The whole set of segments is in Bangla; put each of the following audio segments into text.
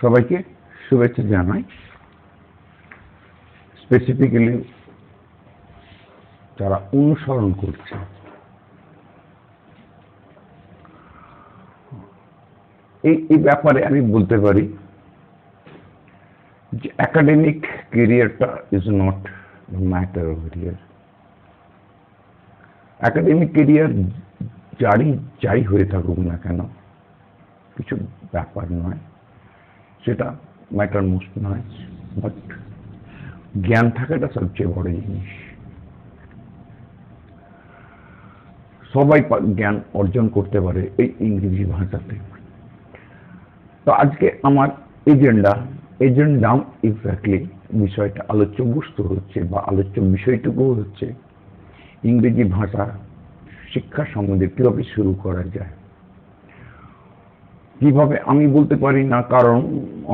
সবাইকে শুভেচ্ছা জানাই। স্পেসিফিক্যালি যারা অনুসরণ করছে, এই ব্যাপারে আমি বলতে পারি যে একাডেমিক ক্যারিয়ারটা is not matter over here. Academic career যাই হয়ে থাকুক না কেন, কিছু ব্যাপার নয়, সেটা ম্যাটার মোস্ট নয়, বাট জ্ঞান থাকাটা সবচেয়ে বড় জিনিস। সবাই জ্ঞান অর্জন করতে পারে এই ইংরেজি ভাষাতে। তো আজকে আমার এজেন্ডা এক্স্যাক্টলি বিষয়টা আলোচ্য বস্তু হচ্ছে বা আলোচ্য বিষয়টুকু হচ্ছে ইংরেজি ভাষা শিক্ষা সম্বন্ধে কিভাবে শুরু করা যায়। কিভাবে আমি বলতে পারি না, কারণ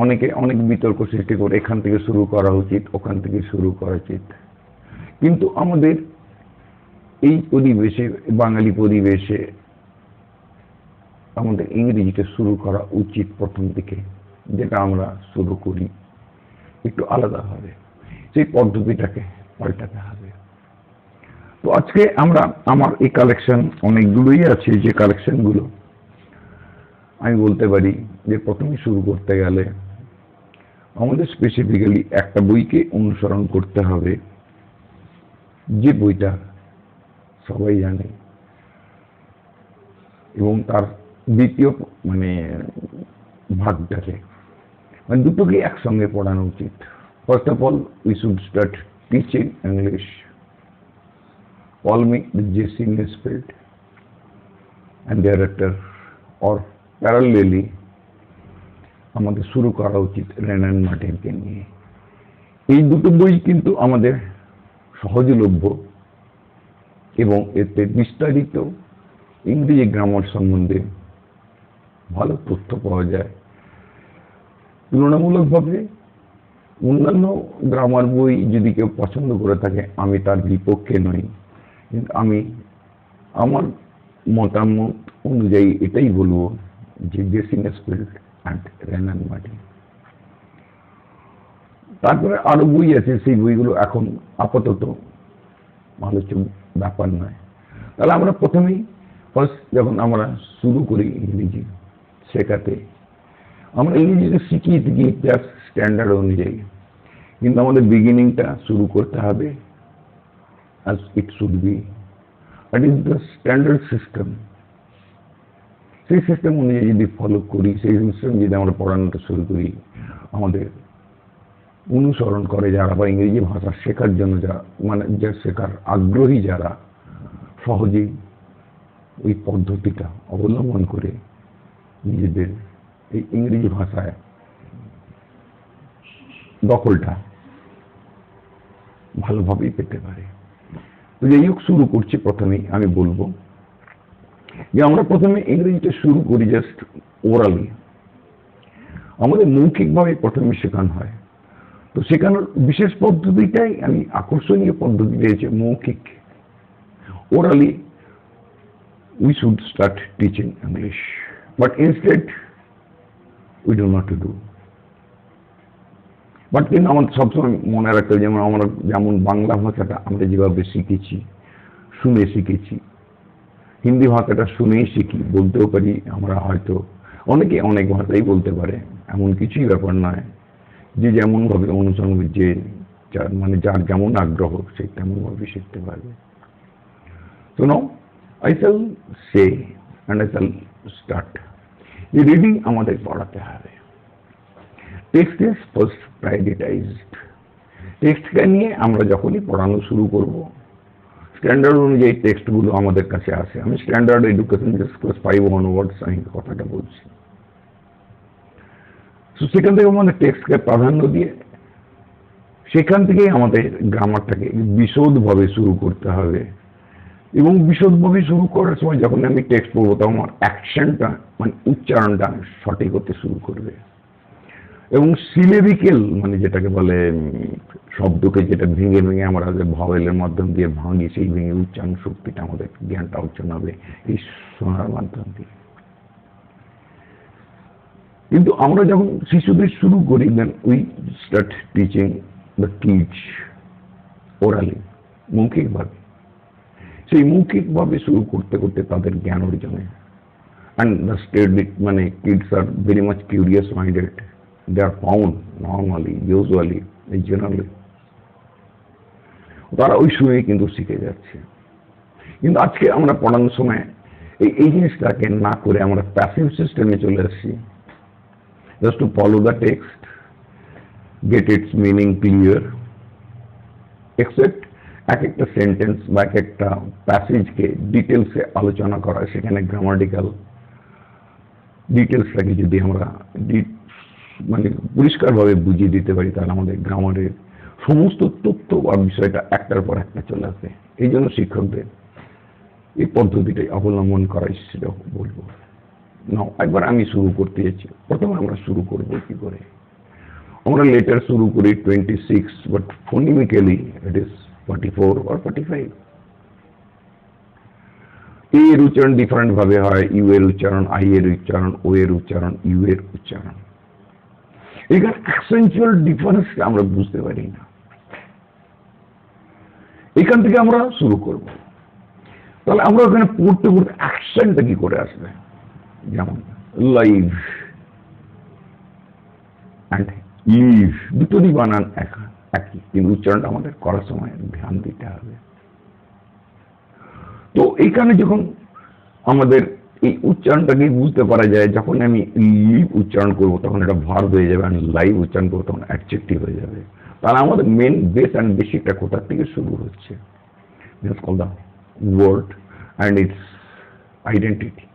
অনেকে অনেক বিতর্ক সৃষ্টি করে এখান থেকে শুরু করা উচিত, ওখান থেকে শুরু করা উচিত। কিন্তু আমাদের এই পরিবেশে, বাঙালি পরিবেশে আমাদের ইংরেজিতে শুরু করা উচিত প্রথম দিকে, যেটা আমরা শুরু করি একটু আলাদা হবে, সেই পদ্ধতিটাকে পাল্টাতে হবে। তো আজকে আমার এই কালেকশন অনেকগুলোই আছে, যে কালেকশনগুলো আমি বলতে পারি যে প্রথমে শুরু করতে গেলে আমাদের স্পেসিফিক্যালি একটা বইকে অনুসরণ করতে হবে, যে বইটা সবাই জানে এবং তার দ্বিতীয় ভাগটাকে দুটোকে একসঙ্গে পড়ানো উচিত। First of all we should start teaching English Call me with J.C. Nesfield, and thereafter or parallelly আমাদের শুরু করা উচিত রেনান মার্টিনকে নিয়ে। এই দুটো বই কিন্তু আমাদের সহজলভ্য এবং এতে বিস্তারিত ইংরেজি গ্রামার সম্বন্ধে ভালো তথ্য পাওয়া যায়। তুলনামূলকভাবে অন্যান্য গ্রামার বই যদি কেউ পছন্দ করে থাকে, আমি তার বিপক্ষে নই, কিন্তু আমি আমার মতামত অনুযায়ী এটাই বলবো যে জেসি নেসফিল্ড অ্যান্ড রেনান মার্টিন। তারপরে আরো বই আছে, সেই বইগুলো এখন আপাতত আলোচ্য ব্যাপার নয়। তাহলে আমরা প্রথমেই যখন আমরা শুরু করি ইংরেজি শেখাতে, আমরা ইংরেজিটা শিখিয়ে গিয়ে ক্লাস স্ট্যান্ডার্ড অনুযায়ী, কিন্তু আমাদের বিগিনিংটা শুরু করতে হবে as it should be. That is the standard system. সেই সিস্টেম অনুযায়ী যদি ফলো করি, সেই সিস্টেম যদি আমরা পড়ানোটা শুরু করি, আমাদের অনুসরণ করে যারা বা ইংরেজি ভাষা শেখার জন্য যা শেখার আগ্রহী যারা, সহজেই ওই পদ্ধতিটা অবলম্বন করে নিজেদের এই ইংরেজি ভাষায় দখলটা ভালোভাবেই পেতে পারে। তো যাই হোক, শুরু করছি। প্রথমেই আমি বলবো যে আমরা প্রথমে ইংরেজিটা শুরু করি জাস্ট ওরালি। আমাদের মৌখিকভাবে প্রথমে শেখানো হয়। তো শেখানোর বিশেষ পদ্ধতিটাই আমি আকর্ষণীয় পদ্ধতি দিয়েছি মৌখিক। Orally we should start teaching English, but instead we do not do. But কিন্তু আমাদের সবসময় মনে রাখতে হবে, যেমন বাংলা ভাষাটা আমরা যেভাবে শিখেছি, শুনে শিখেছি, হিন্দি ভাষাটা শুনেই শিখি, বলতেও পারি আমরা, হয়তো অনেকে অনেক ভাষাই বলতে পারে, এমন কিছুই ব্যাপার নয়। যে যেমন ভাবে অনুসরণ, যে যার যেমন আগ্রহ সে তেমন ভাবে শিখতে পারবে। তো নাও I shall say and I shall start. যে রিডিং আমাদের পড়াতে হবে। Text is first prioritised. টেক্সটকে নিয়ে আমরা যখনই পড়ানো শুরু করব, স্ট্যান্ডার্ড অনুযায়ী টেক্সটগুলো আমাদের কাছে আসে। আমি স্ট্যান্ডার্ড এডুকেশন ক্লাস 5 অনওয়ার্ডস আমি কথাটা বলছি। তো সেখান থেকে আমাদের টেক্সটকে প্রাধান্য দিয়ে সেখান থেকেই আমাদের গ্রামারটাকে বিশদভাবে শুরু করতে হবে। এবং বিশদভাবে শুরু করার সময় যখন আমি টেক্সট পড়বো, তখন আমার অ্যাকশনটা উচ্চারণটা সঠিক হতে শুরু করবে। এবং সিলেবিক্যাল যেটাকে বলে শব্দকে যেটা ভেঙে ভেঙে আমরা ভাওয়েলের মাধ্যম দিয়ে ভাঙি, সেই ভেঙে উচ্চারণ শক্তিটা আমাদের জ্ঞানটা অর্জন হবে এই শোনার মাধ্যম দিয়ে। কিন্তু আমরা যখন শিশুদের শুরু করি, then we start teaching the kids orally, মৌখিকভাবে। সেই মৌখিকভাবে শুরু করতে করতে তাদের জ্ঞান অর্জনে, and the state মানে kids are very much curious minded, they are found normally, usually, generally, তারা ওই সময় কিন্তু শিখে যাচ্ছে। কিন্তু আজকে আমরা পড়ানোর সময় এই জিনিসটাকে না করে আমরা প্যাসিভ সিস্টেমে চলে আসছি, just to follow the text, gate its meaning clear, except এক একটা সেন্টেন্স বা এক একটা প্যাসেজকে ডিটেলসে আলোচনা করা, সেখানে গ্রামাটিক্যাল ডিটেলসটাকে যদি আমরা মানে পরিষ্কারভাবে বুঝিয়ে দিতে পারি, তাহলে আমাদের গ্রামারের সমস্ত তথ্য বা বিষয়টা একটার পর একটা চলে আসবে। এই জন্য শিক্ষকদের এই পদ্ধতিটাই অবলম্বন করাই সেটা বলবো। না, একবার আমি শুরু করতে যাচ্ছি। প্রথমে আমরা শুরু করবো কি করে? আমরা লেটার শুরু করি 26, বাট ফোনিমিক্যালি ইট ইজ 44 or 45। এর উচ্চারণ ডিফারেন্ট ভাবে হয়, ইউ এর উচ্চারণ, আই এর উচ্চারণ, ও এর উচ্চারণ, ইউ এর উচ্চারণ। এখানে অ্যাকসেন্টুয়াল ডিফারেন্সটা আমরা বুঝতে পারি না। এখান থেকে আমরা শুরু করব। তাহলে আমরা ওখানে পড়তে পড়তে অ্যাকসেন্টটা কি করে আসবে? যেমন লাইভ অ্যান্ড লিভ, দুটোরই বানান একই, কিন্তু উচ্চারণটা আমাদের করার সময় ধ্যান দিতে হবে। তো এইখানে যখন আমাদের এই উচ্চারণটাকে বুঝতে পারা যায়, যখন আমি লিভ উচ্চারণ করবো তখন এটা ভার্ব হয়ে যাবে, আর লাইভ উচ্চারণ করবো তখন অ্যাডজেক্টিভ হয়ে যাবে। তাহলে আমাদের মেন বেস অ্যান্ড বেসিকটা কোথা থেকে শুরু হচ্ছে? That's called the word and its identity,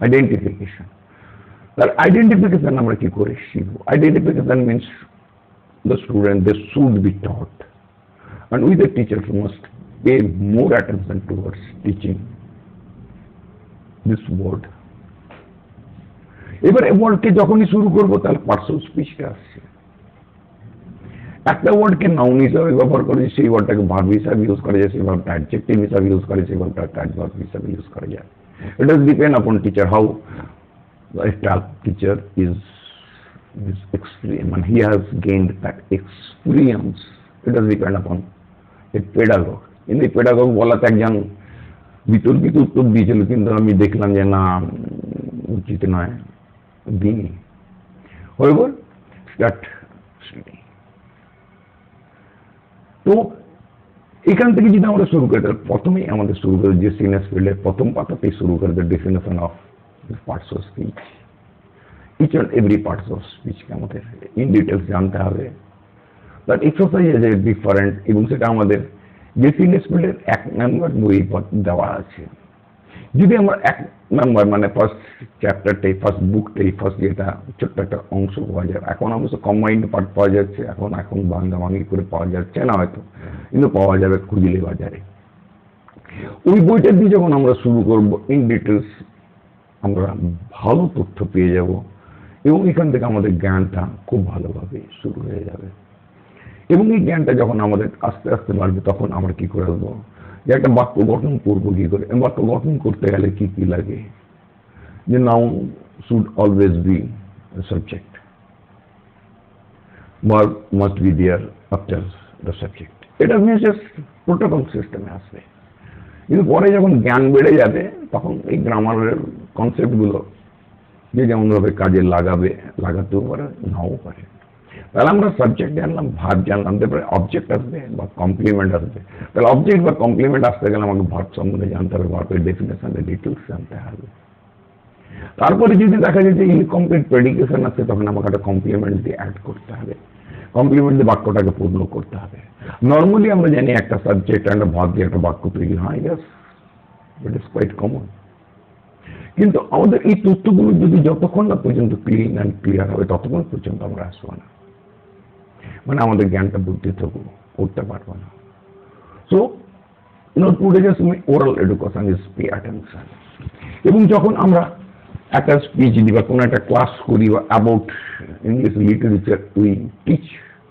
identification. That identification আমরা কি করে শিখবো? Identification means the student, they should be taught, and we the teachers must pay more attention towards teaching this word. এবার এই ওয়ার্ডকে যখনই শুরু করবো তাহলে পার্টস অফ স্পিচটা আসছে। একটা ওয়ার্ডকে নাউন হিসাবে ব্যবহার করে, সেই ওয়ার্ডটাকে ভার্ব হিসাবে ইউজ করা যায়, সেই ভার্বটা অ্যাডজেক্টিভ হিসাবে ইউজ করে, সেই ভার্বটা অ্যাডভার্ব হিসাবে ইউজ করা যায়। ইট ডাজ ডিপেন্ড আপন teacher, how a teacher is experience, and he has gained that experience. It does depend upon a pedagogue. In the pedagogue বলাতে একজন বিতর্কিত উত্তর দিয়েছিল, কিন্তু আমি দেখলাম যে না, উচিত নয়, দিনই। However, start studying. তো এখান থেকে যদি আমরা শুরু করি, তাহলে প্রথমেই আমাদের শুরু করে যে সিনিয়র ফিল্ডের প্রথম পাতাতেই শুরু করে the definition of parts of speech. Each and every parts of স্পিচকে আমাদের ইন ডিটেলস জানতে হবে। তার এক্সারসাইজ আছে ডিফারেন্ট, এবং সেটা আমাদের যে সিনিয়র ফিল্ডের 1 নম্বর বই দেওয়া আছে। যদি আমরা 1 নম্বর মানে ফার্স্ট চ্যাপ্টারটাই, ফার্স্ট বুকটাই, ফার্স্ট যেটা ছোট্ট একটা অংশ পাওয়া যায়, এখন অবশ্য কম্বাইন্ড পার্ট পাওয়া যাচ্ছে, এখন ভাঙ্গাভাঙ্গি করে পাওয়া যাচ্ছে না হয়তো, কিন্তু পাওয়া যাবে খুঁজলে বাজারে। ওই বইটা দিয়ে যখন আমরা শুরু করব, ইন ডিটেলস আমরা ভালো তথ্য পেয়ে যাব, এবং এখান থেকে আমাদের জ্ঞানটা খুব ভালোভাবে শুরু হয়ে যাবে। এবং এই জ্ঞানটা যখন আমাদের আস্তে আস্তে বাড়বে, তখন আমরা কি করে আসবো যে একটা বাক্য গঠন করবো কি করে। বাক্য গঠন করতে গেলে কি কি লাগে? যে noun should always be subject, verb must be there after the subject. এটা জাস্ট প্রোটোকল সিস্টেমে আসবে। কিন্তু পরে যখন জ্ঞান বেড়ে যাবে, তখন এই গ্রামারের কনসেপ্টগুলো যে যেমনভাবে কাজে লাগাতেও পারে, নাও পারে। তাহলে আমরা সাবজেক্ট জানলাম, ভার্ব জানলাম, তারপরে অবজেক্ট আসবে বা কমপ্লিমেন্ট আসবে। তাহলে অবজেক্ট বা কমপ্লিমেন্ট আসতে গেলে আমাকে ভার্ব সম্বন্ধে জানতে হবে, ভার্বের ডেফিনেশন, ডিটেলস জানতে হবে। তারপরে যদি দেখা যায় যে ইনকমপ্লিট প্রেডিকেশন আছে, তখন আমাকে একটা কমপ্লিমেন্ট দিয়ে অ্যাড করতে হবে, কমপ্লিমেন্ট দিয়ে বাক্যটাকে পূর্ণ করতে হবে। নর্মালি আমরা জানি একটা সাবজেক্ট একটা ভার্ব দিয়ে একটা বাক্য তৈরি হয়, yes, it is quite common. কিন্তু আমাদের এই তথ্যগুলো যদি যতক্ষণ না পর্যন্ত ক্লিন অ্যান্ড ক্লিয়ার হবে, ততক্ষণ পর্যন্ত আমরা আসবো না, মানে আমাদের জ্ঞানটা বুদ্ধি থেকে করতে পারবো না। So oral education is pay attention. এবং যখন আমরা একটা স্পিচ দিই বা কোনো একটা ক্লাস করি বা about English literature,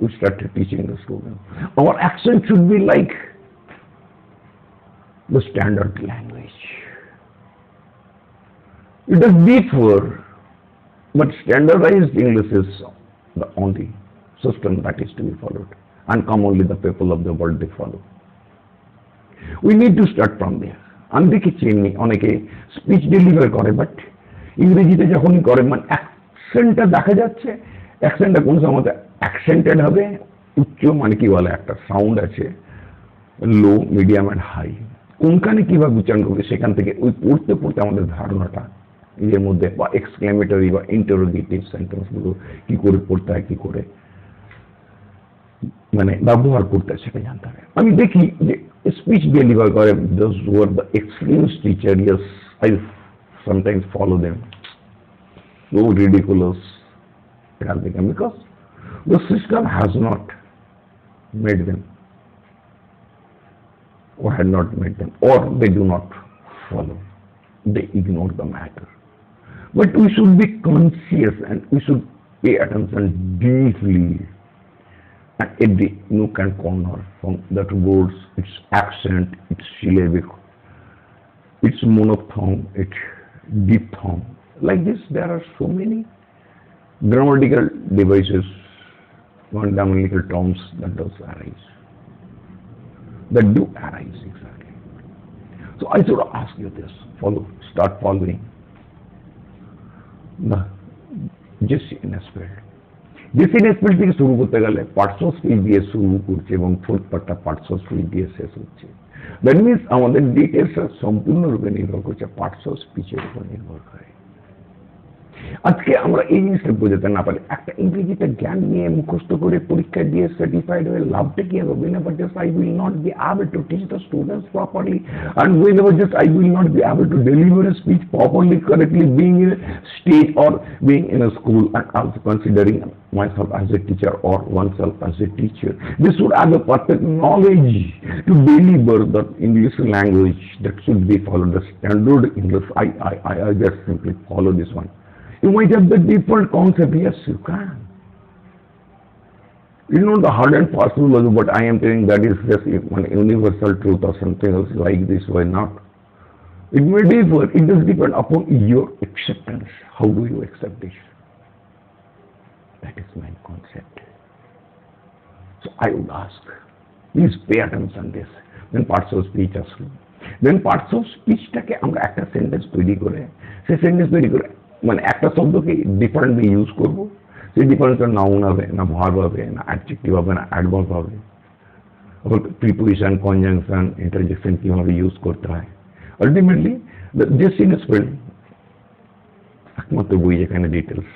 we started teaching the students. Our accent should be like the standard language. It does differ But standardized English is the only system that is to be followed, and commonly the people of the world they follow. We need to start from there. আমি দেখেছি এমনি অনেকে স্পিচ ডেলিভার করে, বাট ইংরেজিতে যখনই করে মানে অ্যাকসেন্টটা দেখা যাচ্ছে, অ্যাকসেন্টটা কোন সময় অ্যাকসেন্টেড হবে, উচ্চ মানে কি বলে একটা সাউন্ড আছে, লো, মিডিয়াম অ্যান্ড হাই, কোনখানে কিভাবে উচ্চারণ করবে সেখান থেকে ওই পড়তে পড়তে আমাদের ধারণাটা এর মধ্যে, বা এক্সক্লেমেটরি বা ইন্টারোগেটিভ সেন্টেন্সগুলো কি করে পড়তে হয়, কি করে মানে ব্যবহার করতে হয় সেটা জানতে হবে। আমি দেখি যে স্পিচ ডেলিভার করে those who are the experienced teacher, yes, I sometimes follow them. So ridiculous it has become because the system has not made them or had not made them, or they do not follow, they ignore the matter. But we should be conscious and we should pay attention deeply at every nook and corner, from that words, its accent, its syllabic, its monophthong, its diphthong. Like this, there are so many grammatical devices, grammatical terms that do arise exactly. So I should ask you this, start following the Jesse Nesfield. Jesse Nesfield থেকে শুরু করতে গেলে পার্টস অফ স্পিচ দিয়ে শুরু করছে এবং ফোর্থ পার্টটা পার্টস অফ স্পিচ দিয়ে শেষ হচ্ছে। দ্যাট মিনস আমাদের ডিটেলসটা সম্পূর্ণরূপে নির্ভর করছে পার্টস অফ স্পিচের উপর নির্ভর করে। আজকে আমরা এই জিনিসটা বোঝাতে না পারি, একটা ইংরেজিতে জ্ঞান নিয়ে মুখস্থ করে পরীক্ষা দিয়ে সার্টিফাইড হয়ে লাভটা কি হবে? Whenever just I will not be able to teach the students properly, and whenever just I will not be able to deliver a speech properly, correctly, being in a stage or being in a school, and also considering myself as a teacher or oneself as a teacher, this should have a perfect knowledge to deliver the English language that should be followed, the standard English. I just simply follow this one. You might have the different concept. Yes, you can. It's not the hard and fast rule, but I am telling that is just one universal truth or something else like this. Why not? It may differ. It does depend upon your acceptance. How do you accept this? That is my concept. So I would ask, please pay attention to this. Then parts of speech are slow. Then parts of speech টাকে আমরা একটা সেন্টেন্স তৈরি করে, সেই সেন্টেন্স তৈরি করে মানে একটা শব্দকে ডিফারেন্টলি ইউজ করবো, সেই ডিফারেন্সটা নাউন হবে না, ভার্ব হবে না, অ্যাডজেক্টিভ হবে না, অ্যাডভার্ব হবে, আবার প্রিপোজিশন, কনজাংশন, ইন্টারজেকশন কিভাবে ইউজ করতে হয়। আলটিমেটলি জেসি নেসফিল্ড একমাত্র বই যেখানে ডিটেলস।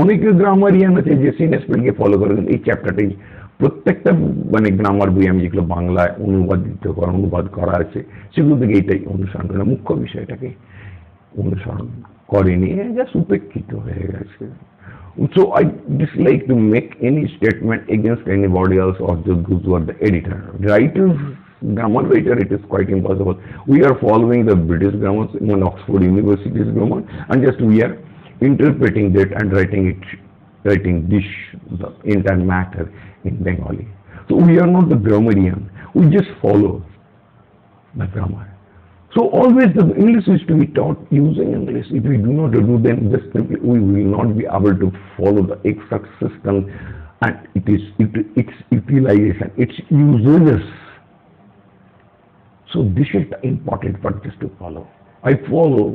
অনেকে গ্রামারিয়ান আছে জেসি নেসফিল্ডকে ফলো করে, এই চ্যাপ্টারটাই প্রত্যেকটা মানে গ্রামার বই আমি যেগুলো বাংলায় অনুবাদ করা আছে সেগুলো থেকে এইটাই অনুসরণ করে, মুখ্য বিষয়টাকে অনুসরণ করেনি, জাস্ট উপেক্ষিত হয়ে গেছে। So I dislike to make any statement against anybody else or just those who are the editor. Writers, grammar writer, it is quite impossible. We are following the British grammar, Oxford University's grammar, and just we are interpreting that and writing this the entire matter in Bengali. So we are not the grammarian. We just follow the grammar. So always the English is to be taught using English. If we do not do, then just simply we will not be able to follow the exact system, and its utilization, its usages. So this is the important part just to follow. I follow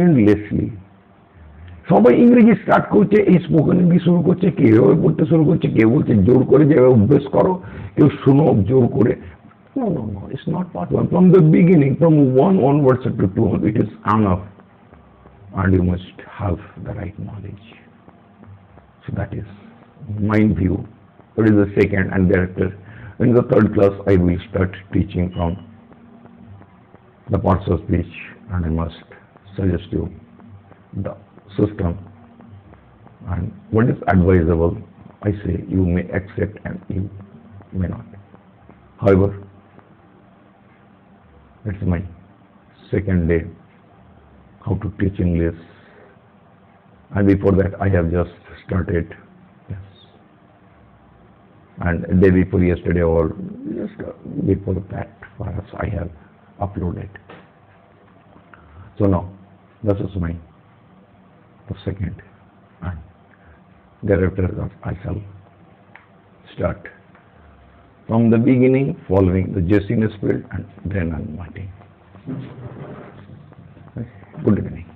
endlessly. সবাই ইংরেজি স্টার্ট করছে, এই স্পোকেন ইংলিশ শুরু করছে, কেউ পড়তে শুরু করছে, কেউ বলছে জোর করে যে অভ্যেস করো, কেউ শোনো জোর করে। No, it's not possible. From the beginning, from 1 onwards to 2, it is enough, and you must have the right knowledge. So that is my view. That is the second, and thereafter, in the third class, I will start teaching from the parts of speech, and I must suggest you the system and what is advisable. I say you may accept and you may not. However, it's my second day how to teach English, and before that I have just started, yes, and the day before yesterday or just before that perhaps I have uploaded. So now this is my the second Thereafter, I shall start from the beginning, following the Jessina spirit, and then Almighty. Good evening.